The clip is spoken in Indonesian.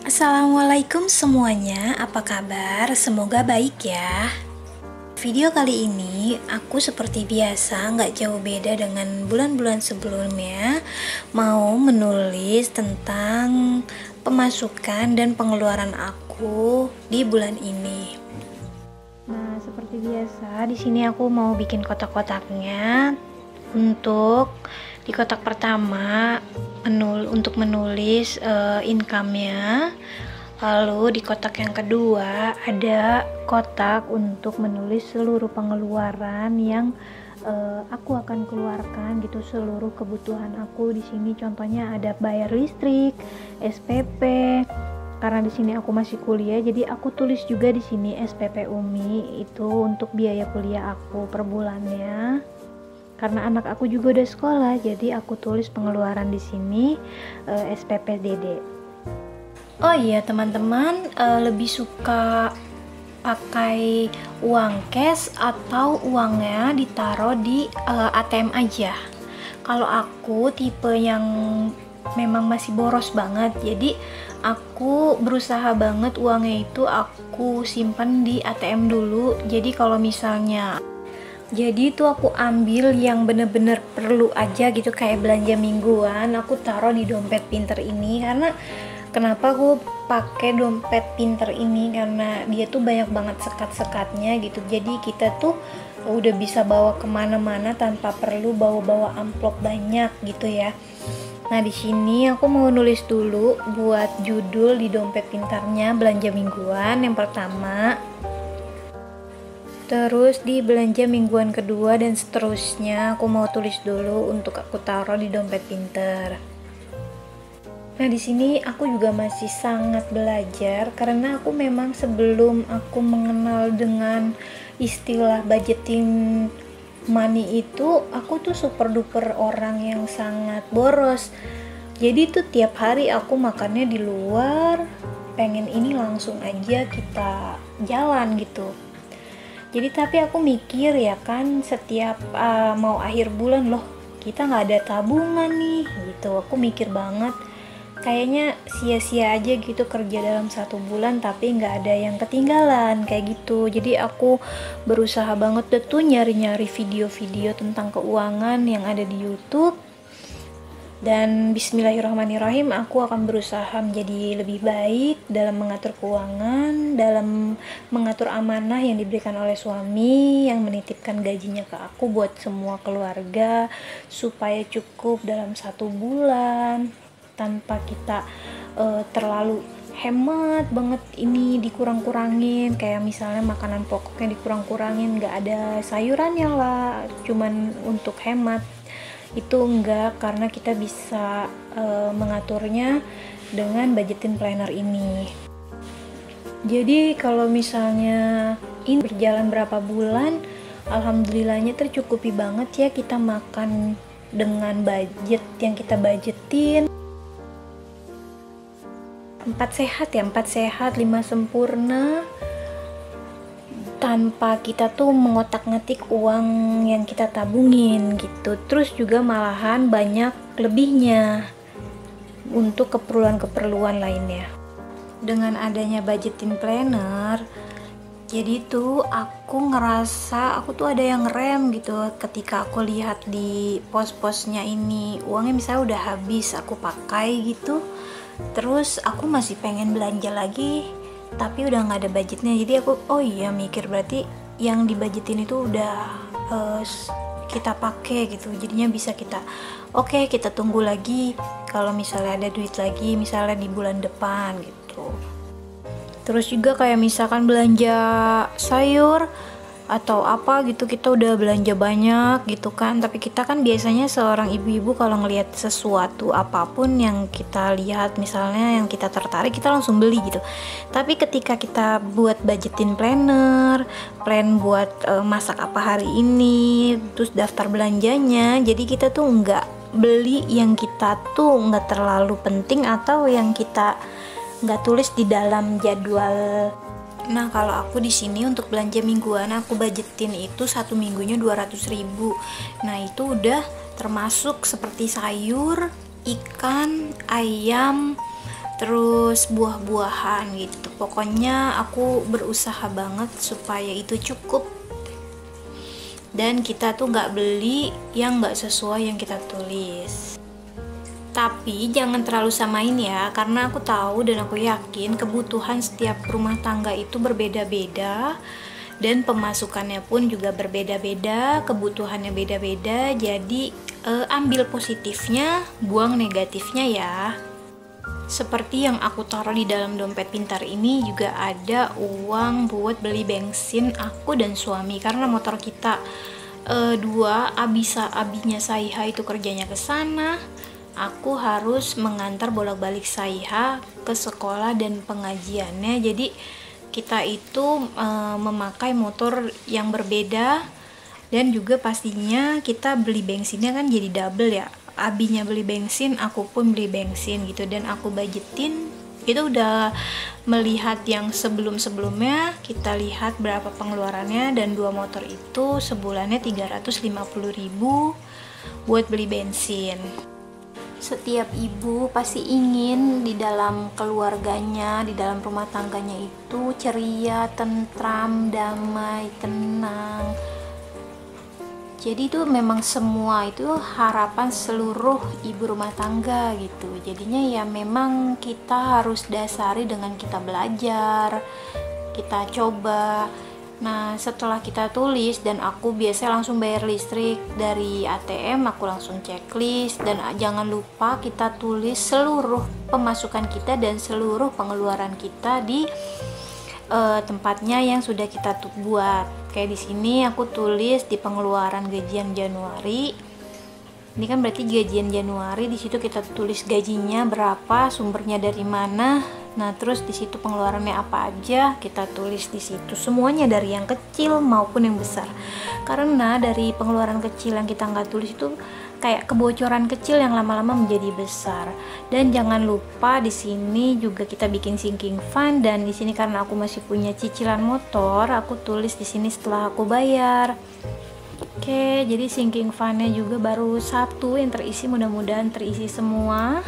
Assalamualaikum semuanya, apa kabar? Semoga baik ya. Video kali ini aku seperti biasa nggak jauh beda dengan bulan-bulan sebelumnya, mau menulis tentang pemasukan dan pengeluaran aku di bulan ini. Nah, seperti biasa di sini aku mau bikin kotak-kotaknya. Untuk di kotak pertama untuk menulis income-nya. Lalu di kotak yang kedua ada kotak untuk menulis seluruh pengeluaran yang aku akan keluarkan gitu, seluruh kebutuhan aku. Di sini contohnya ada bayar listrik, SPP. Karena di sini aku masih kuliah, jadi aku tulis juga di sini SPP Umi, itu untuk biaya kuliah aku per bulannya. Karena anak aku juga udah sekolah, jadi aku tulis pengeluaran di sini SPP DD. Oh iya teman-teman, lebih suka pakai uang cash atau uangnya ditaruh di ATM aja? Kalau aku tipe yang memang masih boros banget, jadi aku berusaha banget uangnya itu aku simpan di ATM dulu. Jadi kalau misalnya itu aku ambil yang bener-bener perlu aja gitu, kayak belanja mingguan, aku taruh di dompet pinter ini. Karena kenapa aku pakai dompet pinter ini, karena dia tuh banyak banget sekat-sekatnya gitu, jadi kita tuh udah bisa bawa kemana-mana tanpa perlu bawa-bawa amplop banyak gitu ya. Nah di sini aku mau nulis dulu buat judul di dompet pintarnya belanja mingguan yang pertama. Terus di belanja mingguan kedua dan seterusnya aku mau tulis dulu untuk aku taruh di dompet pinter. Nah di sini aku juga masih sangat belajar karena aku memang sebelum aku mengenal dengan istilah budgeting money itu, aku tuh super duper orang yang sangat boros. Jadi tuh tiap hari aku makannya di luar, pengen ini langsung aja kita jalan gitu. Jadi tapi aku mikir ya kan, setiap mau akhir bulan loh kita nggak ada tabungan nih gitu. Aku mikir banget kayaknya sia-sia aja gitu kerja dalam 1 bulan tapi nggak ada yang ketinggalan kayak gitu. Jadi aku berusaha banget deh tuh nyari-nyari video-video tentang keuangan yang ada di YouTube. Dan bismillahirrahmanirrahim, aku akan berusaha menjadi lebih baik dalam mengatur keuangan, dalam mengatur amanah yang diberikan oleh suami yang menitipkan gajinya ke aku buat semua keluarga, supaya cukup dalam 1 bulan tanpa kita terlalu hemat banget, ini dikurang-kurangin, kayak misalnya makanan pokoknya dikurang-kurangin, nggak ada sayurannya lah, cuman untuk hemat. Itu enggak, karena kita bisa mengaturnya dengan budgeting planner ini. Jadi kalau misalnya ini berjalan berapa bulan, alhamdulillahnya tercukupi banget ya kita makan dengan budget yang kita budgetin. 4 sehat ya, 4 sehat 5 sempurna, tanpa kita tuh mengotak-ngatik uang yang kita tabungin gitu. Terus juga malahan banyak lebihnya untuk keperluan-keperluan lainnya. Dengan adanya budgeting planner, jadi tuh aku ngerasa aku tuh ada yang ngerem gitu. Ketika aku lihat di pos-posnya ini uangnya misalnya udah habis aku pakai gitu, terus aku masih pengen belanja lagi tapi udah nggak ada budgetnya. Jadi aku mikir berarti yang dibudgetin itu udah kita pakai gitu, jadinya bisa kita kita tunggu lagi kalau misalnya ada duit lagi, misalnya di bulan depan gitu. Terus juga kayak misalkan belanja sayur atau apa gitu, kita udah belanja banyak gitu kan, tapi kita kan biasanya seorang ibu-ibu kalau ngelihat sesuatu apapun yang kita lihat, misalnya yang kita tertarik, kita langsung beli gitu. Tapi ketika kita buat budgeting planner, plan buat masak apa hari ini, terus daftar belanjanya, jadi kita tuh nggak beli yang kita tuh nggak terlalu penting atau yang kita nggak tulis di dalam jadwal. Nah kalau aku di sini untuk belanja mingguan aku budgetin itu 1 minggunya 200.000. Nah itu udah termasuk seperti sayur, ikan, ayam, terus buah-buahan gitu. Pokoknya aku berusaha banget supaya itu cukup, dan kita tuh nggak beli yang nggak sesuai yang kita tulis. Tapi jangan terlalu samain ya, karena aku tahu dan aku yakin kebutuhan setiap rumah tangga itu berbeda-beda, dan pemasukannya pun juga berbeda-beda, kebutuhannya beda-beda. Jadi ambil positifnya, buang negatifnya ya. Seperti yang aku taruh di dalam dompet pintar ini juga ada uang buat beli bensin aku dan suami, karena motor kita dua, abinya Saiha itu kerjanya ke sana. Aku harus mengantar bolak-balik Saiha ke sekolah dan pengajiannya. Jadi kita itu memakai motor yang berbeda, dan juga pastinya kita beli bensinnya kan jadi double ya. Abinya beli bensin, aku pun beli bensin gitu, dan aku budgetin. Kita udah melihat yang sebelum-sebelumnya, kita lihat berapa pengeluarannya, dan dua motor itu sebulannya 350.000 buat beli bensin. Setiap ibu pasti ingin di dalam keluarganya, di dalam rumah tangganya itu ceria, tentram, damai, tenang. Jadi itu memang semua itu harapan seluruh ibu rumah tangga gitu. Jadinya ya memang kita harus dasari dengan kita belajar, kita coba. Nah setelah kita tulis, dan aku biasanya langsung bayar listrik dari ATM, aku langsung checklist. Dan jangan lupa kita tulis seluruh pemasukan kita dan seluruh pengeluaran kita di tempatnya yang sudah kita buat. Kayak di sini aku tulis di pengeluaran gajian Januari. Ini kan berarti gajian Januari, di situ kita tulis gajinya berapa, sumbernya dari mana. Nah, terus di situ pengeluarannya apa aja, kita tulis di situ. Semuanya dari yang kecil maupun yang besar. Karena dari pengeluaran kecil yang kita nggak tulis itu kayak kebocoran kecil yang lama-lama menjadi besar. Dan jangan lupa di sini juga kita bikin sinking fund, dan di sini karena aku masih punya cicilan motor, aku tulis di sini setelah aku bayar. Oke, jadi sinking fundnya juga baru satu yang terisi, mudah-mudahan terisi semua.